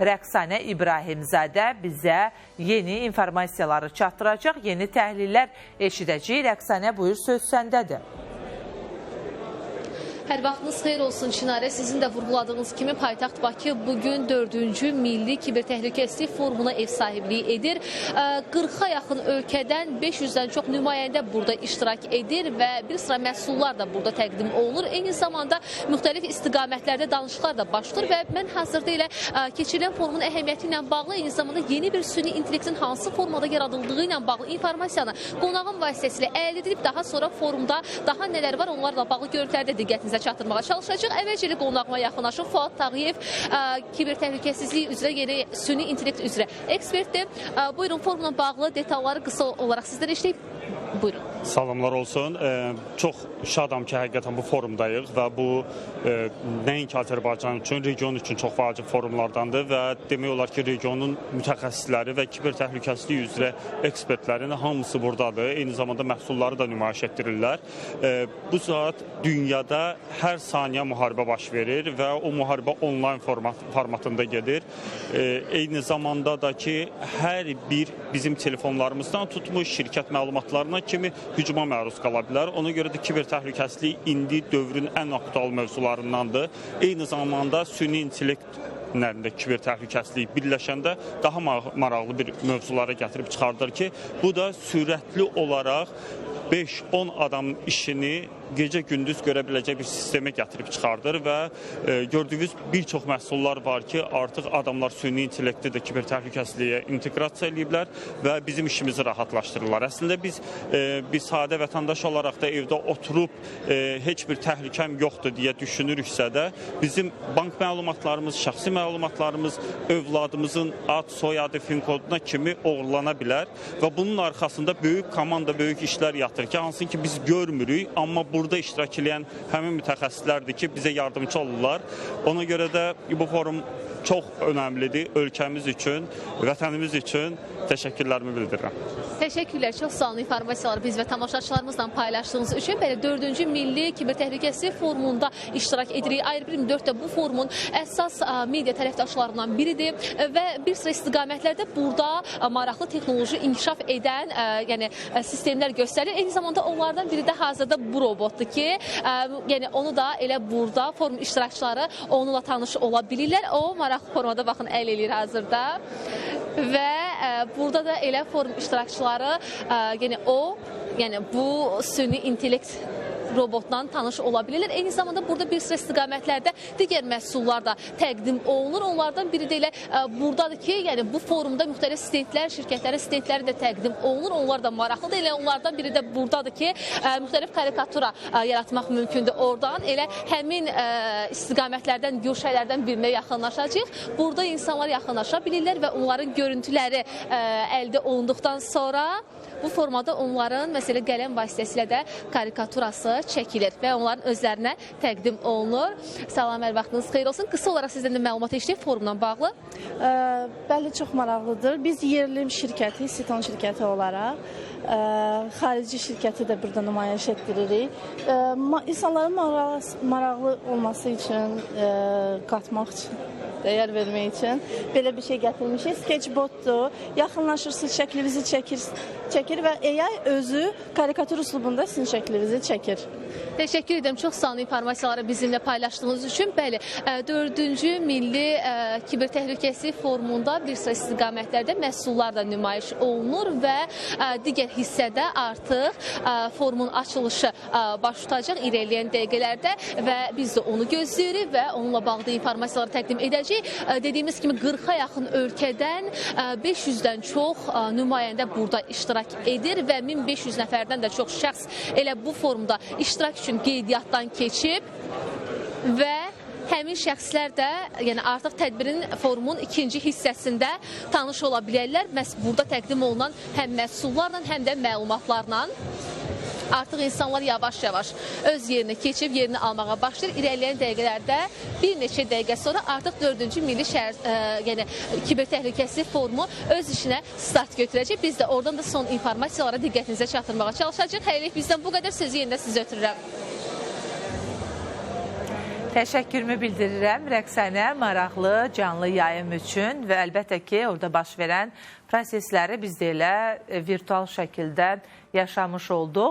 Rəqsanə İbrahimzadə bizə yeni informasiyaları çatdıracaq, yeni təhlillər eşidəcək. Rəqsanə, buyur, söz səndədir. Hər vaxtınız xeyir olsun Çinarə. Sizin də vurğuladığınız kimi paytaxt Bakı bugün 4-cü Milli Kibertəhlükəsizlik Forumuna ev sahibliyi edir. 40-a yaxın ölkədən 500-dən çox nümayəndə burada iştirak edir və bir sıra məhsullar da burada təqdim olunur. Eyni zamanda müxtəlif istiqamətlərdə danışıqlar da başlayır və mən hazırda ilə keçirilən forumun əhəmiyyəti ilə bağlı, eyni zamanda yeni bir süni intellektin hansı formada yaradıldığı ilə bağlı informasiyanı qonağın vasitəsilə əldə edib daha sonra forumda daha nələr var onlarla bağlı görüntülərdə diqqətinizə çatdırmağa çalışacaq. Əvvəlcəli qonağıma yaxınlaşıb Fuad Tağıyev, kibertəhlükəsizlik üzrə, yeni süni intellekt üzrə ekspertdir. Buyurun, forumla bağlı detalları qısa olaraq sizdən eşləyib. Buyurun. Salamlar olsun. Çox şadam ki, həqiqətən bu forumdayıq və bu nəinki Azərbaycan üçün, region üçün çox vacib forumlardandır və demək olar ki, regionun mütəxəssisləri və kibertəhlükəsizlik üzrə ekspertlərin hamısı buradadır. Eyni zamanda məhsulları da nümayiş etdirirlər. Bu saat dünyada hər saniyə müharibə baş verir və o müharibə onlayn formatında gedir. Eyni zamanda da ki, hər bir bizim telefonlarımızdan tutmuş şirkət məlumatlarına kimi hücuma məruz qala bilər. Ona görə də kibertəhlükəsizlik indi dövrün ən aktual mövzularındandır. Eyni zamanda süni intellektlərində kibertəhlükəsizlik birləşəndə daha maraqlı bir mövzulara gətirib çıxardır ki, bu da sürətli olaraq 5-10 adam işini gecə-gündüz görə biləcək bir sistemə gətirib çıxardır və gördüyünüz bir çox məhsullar var ki, artıq adamlar süni intellekti də kibertəhlükəsizliyə inteqrasiya ediblər və bizim işimizi rahatlaşdırırlar. Əslində biz sadə vətəndaş olaraq da evdə oturub heç bir təhlükəm yoxdur deyə düşünürüksə də bizim bank məlumatlarımız, şəxsi məlumatlarımız övladımızın ad, soyadı, fin koduna kimi oğurlana bilər və bunun arxasında böyük komanda, böyük işlər yatır ki, hansı ki biz görmürük, amma burada iştirak edən həmin mütəxəssislərdir ki, bizə yardımcı olurlar. Ona görə də bu forum çox önəmlidir ölkəmiz üçün, vətənimiz üçün. Təşəkkürlərimi bildirirəm. Təşəkkürlər. Çox sağ olun informasiyaları biz və tamaşaçılarımızla paylaşdığınız üçün. Belə 4-cü Milli Kibertəhlükəsizlik Forumunda iştirak edirik. Ayrı 24 də bu forumun əsas media tərəfdaşlarından biridir və bir sıra istiqamətlərdə burada maraqlı texnoloji inkişaf edən sistemlər göstərir. Eyni zamanda onlardan biri də hazırda bu robotdur ki, onu da elə burada forum iştirakçıları onunla tanış ola bilirlər. O maraqlı formada baxın əl eləyir hazırda və burada da elə forum iştirakçıları bu süni intellekt robotla tanış ola bilirlər. Eyni zamanda burada bir sıra istiqamətlərdə digər məhsullar da təqdim olunur. Onlardan biri də elə buradadır ki, bu forumda müxtəlif stendlər, şirkətlərin stendləri də təqdim olunur. Onlar da maraqlıdır. Elə onlardan biri də buradadır ki, müxtəlif karikatura yaratmaq mümkündür. Oradan elə həmin istiqamətlərdən, görüşələrdən birinə yaxınlaşacaq. Burada insanlar yaxınlaşa bilirlər və onların görüntüləri əldə olunduqdan sonra bu formada onların məsələ qələm vasitəsilə də karikaturası çəkilir və onların özlərinə təqdim olunur. Salam, hər vaxtınız xeyir olsun. Qısa olaraq sizdən də məlumat eşləyək forumla bağlı. Bəli, çox maraqlıdır. Biz yerli şirkəti, Siton şirkəti olaraq xarici şirkəti də burada nümayiş etdiririk. İnsanların maraqlı olması üçün, qatmaq üçün, dəyər vermək üçün belə bir şey gətirmişik. Sketchbotdur. Yaxınlaşırsınız, şəklinizi çəkir və AI özü karikatur üslubunda sizin şəklinizi çəkir. Təşəkkür edirəm. Çox sağ olun informasiyaları bizimlə paylaşdığınız üçün. Bəli, 4-cü Milli Kibertəhlükəsizlik Forumunda bir sıra istiqamətlərdə məhsullar da nümayiş olunur və digər hissədə artıq forumun açılışı baş tutacaq irəliləyən dəqiqələrdə və biz də onu gözləyirik və onunla bağlı informasiyaları təqdim edəcəyik. Dediyimiz kimi 40-a yaxın ölkədən 500-dən çox nümayəndə burada iştirak edir və 1500 nəfərdən də çox şəxs elə bu forumda iştirak üçün qeydiyyatdan keçib və həmin şəxslər də artıq tədbirin forumun ikinci hissəsində tanış ola bilərlər. Məhz burada təqdim olunan həm məhsullarla, həm də məlumatlarla artıq insanlar yavaş-yavaş öz yerinə keçib, yerini almağa başlayır. İrəliyən dəqiqələrdə bir neçə dəqiqə sonra artıq 4-cü Milli Kibertəhlükəsizlik Forumu öz işinə start götürəcək. Biz də oradan da son informasiyalara diqqətinizə çatdırmağa çalışacaq. Hələlik bizdən bu qədər, sözü yenidən sizə ötürürəm. Təşəkkürümü bildirirəm Rəqsənə maraqlı canlı yayım üçün və əlbəttə ki, orada baş verən prosesləri biz də elə virtual şəkildə yaşamış olduq.